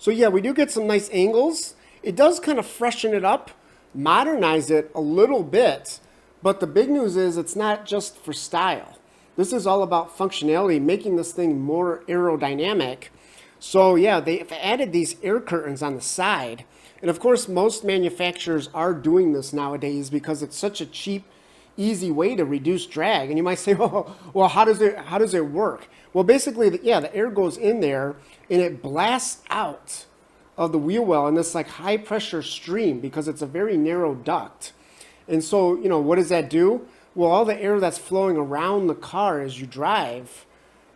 So yeah, we do get some nice angles. It does kind of freshen it up, modernize it a little bit, but the big news is it's not just for style. This is all about functionality, making this thing more aerodynamic. So yeah, they've added these air curtains on the side. And of course, most manufacturers are doing this nowadays because it's such a cheap, easy way to reduce drag. And you might say, well, how does it work? Well, basically, yeah, the air goes in there and it blasts out of the wheel well in this like high pressure stream because it's a very narrow duct. And so, what does that do? Well, all the air that's flowing around the car as you drive,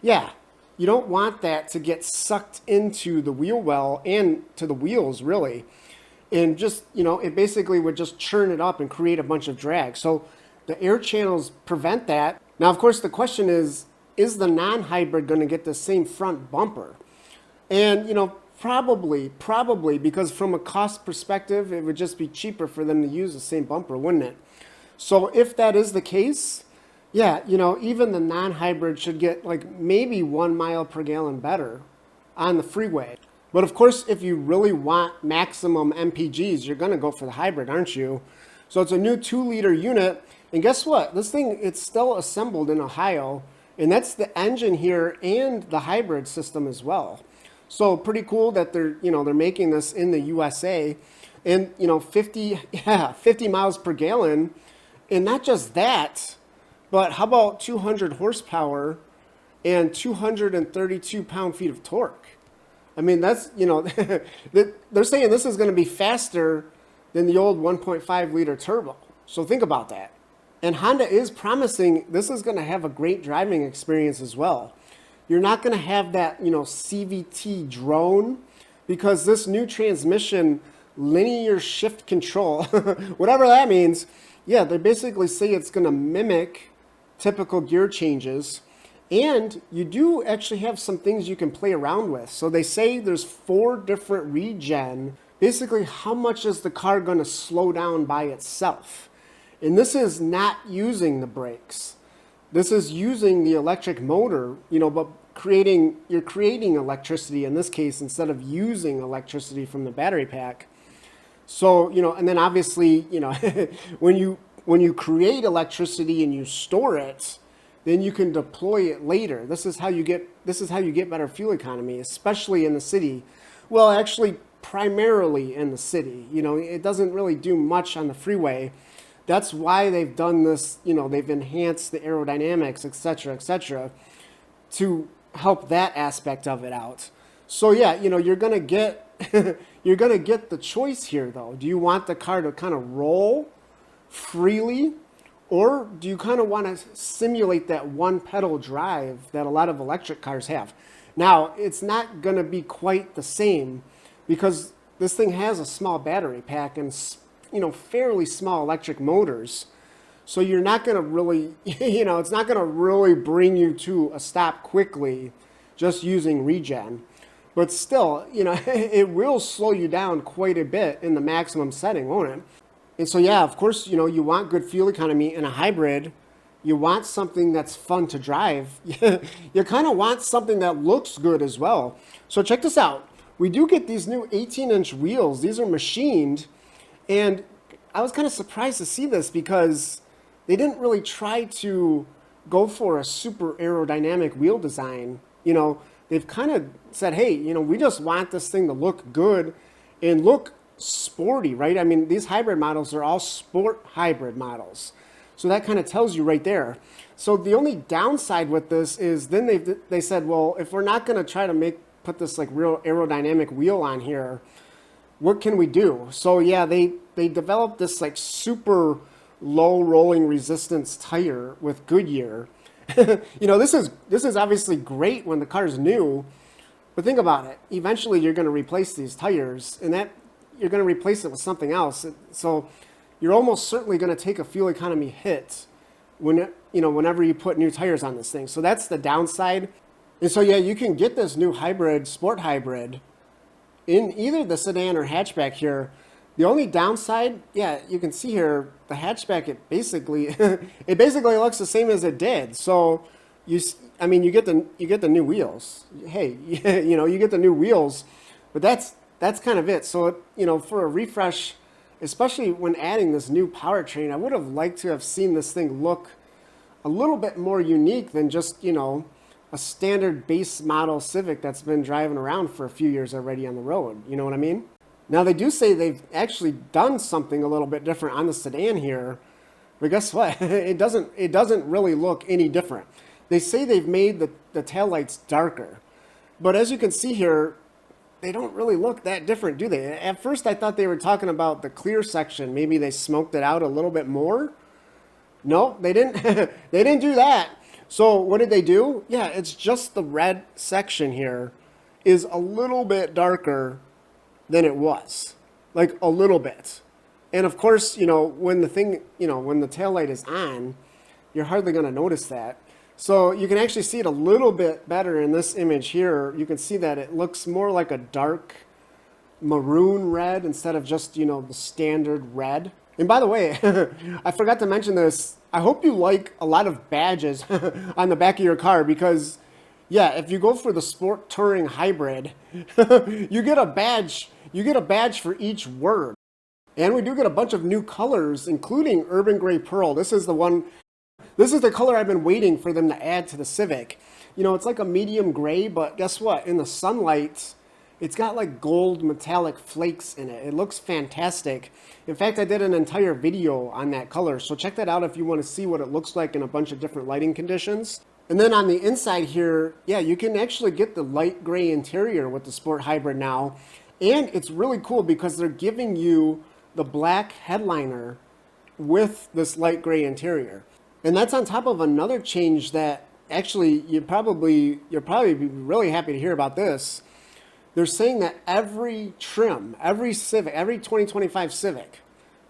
yeah, you don't want that to get sucked into the wheel well and to the wheels, really. And just, it basically would just churn it up and create a bunch of drag. So the air channels prevent that. Now, of course, the question is the non-hybrid going to get the same front bumper? And, probably, because from a cost perspective, it would just be cheaper for them to use the same bumper, wouldn't it? So if that is the case, yeah, even the non-hybrid should get like maybe 1 mile per gallon better on the freeway. But of course, if you really want maximum MPGs, you're going to go for the hybrid, aren't you? So it's a new 2-liter unit. And guess what? This thing, it's still assembled in Ohio. And that's the engine here and the hybrid system as well. So pretty cool that they're making this in the USA. And, 50 miles per gallon. And not just that, but how about 200 horsepower and 232 pound-feet of torque? I mean, that's, they're saying this is going to be faster than the old 1.5-liter turbo. So think about that. And Honda is promising this is going to have a great driving experience as well. You're not going to have that, CVT drone because this new transmission, linear shift control, whatever that means, yeah, they basically say it's going to mimic typical gear changes. And you do actually have some things you can play around with. So they say there's 4 different regen. Basically, how much is the car going to slow down by itself? And this is not using the brakes. This is using the electric motor, but you're creating electricity in this case instead of using electricity from the battery pack. So, and then obviously, when you create electricity and you store it, then you can deploy it later. This is how you get better fuel economy, especially in the city. Well, actually, primarily in the city. It doesn't really do much on the freeway. That's why they've done this, they've enhanced the aerodynamics, et cetera, to help that aspect of it out. So yeah, you're gonna get you're gonna get the choice here though. Do you want the car to kind of roll freely, or do you kind of want to simulate that one pedal drive that a lot of electric cars have? Now, it's not gonna be quite the same because this thing has a small battery pack and fairly small electric motors. So you're not going to really, it's not going to really bring you to a stop quickly just using regen. But still, it will slow you down quite a bit in the maximum setting, won't it? And so, yeah, of course, you want good fuel economy in a hybrid. You want something that's fun to drive. You kind of want something that looks good as well. So check this out. We do get these new 18-inch wheels. These are machined. And I was kind of surprised to see this because they didn't really try to go for a super aerodynamic wheel design. They've kind of said, hey, we just want this thing to look good and look sporty, right? I mean, these hybrid models are all sport hybrid models. So that kind of tells you right there. So the only downside with this is then they said, well, if we're not going to try to put this like real aerodynamic wheel on here, what can we do? So yeah, they developed this like super low rolling resistance tire with Goodyear. This is obviously great when the car's new, but think about it. Eventually you're going to replace these tires and that you're going to replace it with something else. So you're almost certainly going to take a fuel economy hit whenever you put new tires on this thing. So that's the downside. And so yeah, you can get this new hybrid, sport hybrid, in either the sedan or hatchback here. The only downside, yeah, you can see here, the hatchback, it basically looks the same as it did. So you get the new wheels. Hey, you get the new wheels, But that's kind of it. So, you know, for a refresh, especially when adding this new powertrain, I would have liked to have seen this thing look a little bit more unique than just, you know, a standard base model Civic that's been driving around for a few years already on the road. You know what I mean? Now, they do say they've actually done something a little bit different on the sedan here, but guess what? It doesn't really look any different. They say they've made the taillights darker, but as you can see here, they don't really look that different, do they? At first, I thought they were talking about the clear section. Maybe they smoked it out a little bit more. No, they didn't. They didn't do that. So what did they do? Yeah, it's just the red section here is a little bit darker than it was, like a little bit. And of course, you know, when the thing, you know, when the taillight is on, you're hardly going to notice that. So you can actually see it a little bit better in this image here. You can see that it looks more like a dark maroon red instead of just, you know, the standard red. And by the way, I forgot to mention this. I hope you like a lot of badges on the back of your car because, yeah, if you go for the Sport Touring Hybrid, you get a badge. You get a badge for each word. And we do get a bunch of new colors, including Urban Gray Pearl. This is the one. This is the color I've been waiting for them to add to the Civic. You know, it's like a medium gray, but guess what? In the sunlight, it's got like gold metallic flakes in it. It looks fantastic. In fact, I did an entire video on that color, so check that out if you want to see what it looks like in a bunch of different lighting conditions. And then on the inside here, yeah, you can actually get the light gray interior with the Sport Hybrid now. And it's really cool because they're giving you the black headliner with this light gray interior. And that's on top of another change that actually you'll probably be really happy to hear about this. They're saying that every trim, every Civic, every 2025 Civic,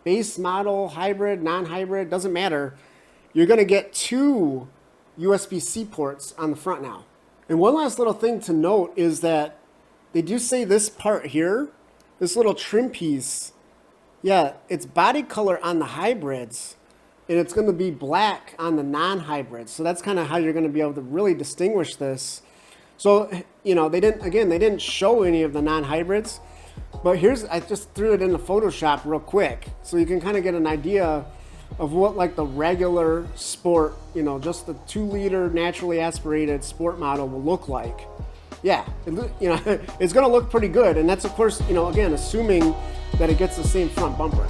base model, hybrid, non-hybrid, doesn't matter, you're going to get 2 USB-C ports on the front now. And one last little thing to note is that they do say this part here, this little trim piece, yeah, it's body color on the hybrids, and it's going to be black on the non-hybrids. So that's kind of how you're going to be able to really distinguish this. So, you know, they didn't show any of the non-hybrids, but I just threw it into Photoshop real quick so you can kind of get an idea of what like the regular sport, you know, just the 2-liter naturally aspirated sport model will look like. Yeah, you know, it's going to look pretty good. And that's, of course, you know, again, assuming that it gets the same front bumper.